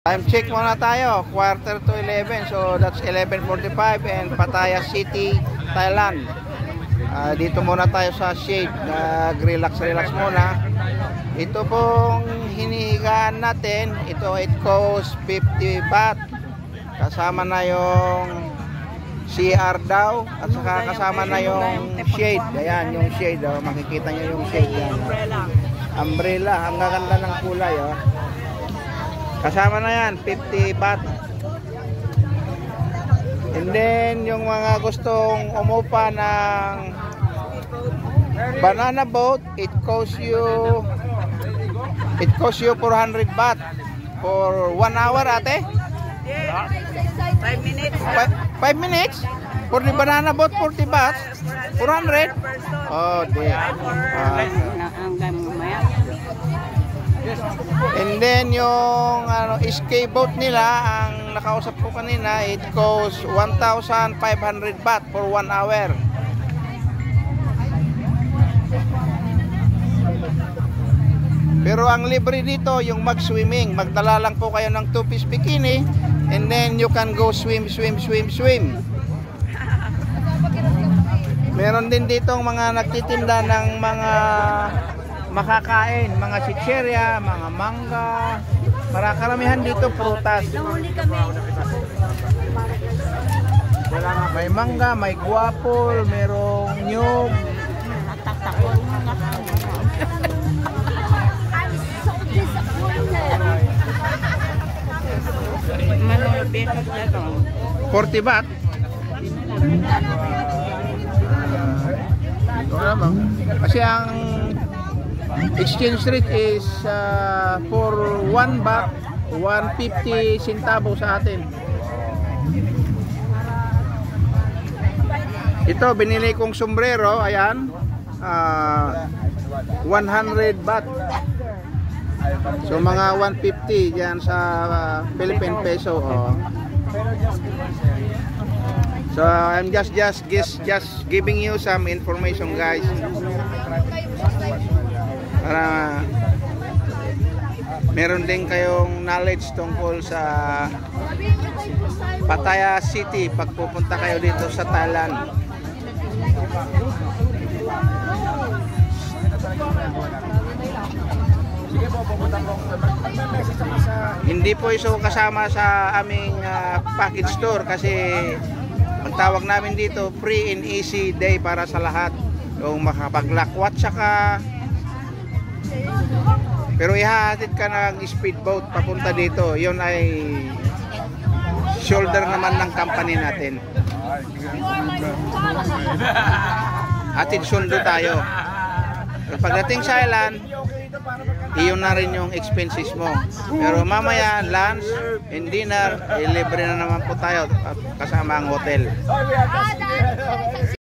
Time check muna tayo, quarter to 11, so that's 11:45 and Pattaya City, Thailand. Dito muna tayo sa shade, relax muna. Ito pong hinihigaan natin, it costs 50 baht. Kasama na yung CR daw at saka kasama na yung shade. Ayan yung shade, makikita nyo yung shade yan. Umbrella, ang gaganda ng kulay. Kasama na yan, 50 baht. And then yung mga gustong umupa ng banana boat, it costs you 400 baht for 1 hour, ate? 5 minutes. 5 minutes? For the banana boat, 40 baht? 400? Oh, dear. And then yung escape boat nila, ang nakausap ko kanina, it costs 1,500 baht for 1 hour. Pero ang libre dito yung mag-swimming. Magdala lang po kayo ng 2-piece bikini and then you can go swim. Meron din dito mga nagtitinda ng mga makakain, mga chicherya, mga mangga. Karamihan dito prutas. May mangga, may guapol, merong nyug. $40 baht. Kasi ang exchange rate is for 1 baht 150 centavo sa atin. Ito binili kong sombrero, ayan, 100 baht. So mga 150 diyan sa Philippine peso. So I'm just giving you some information, guys. Para meron din kayong knowledge tungkol sa Pattaya City pag pupunta kayo dito sa Thailand. Hindi po iso kasama sa aming package tour kasi ang tawag namin dito free and easy day para sa lahat. Yung makapaglakwat saka pero ihahatid ka ng speedboat papunta dito. Yun ay shoulder naman ng company natin. Hatid sundo tayo. Pagdating sa island, iyon na rin yung expenses mo. Pero mamaya, lunch and dinner, libre na naman po tayo kasama ang hotel.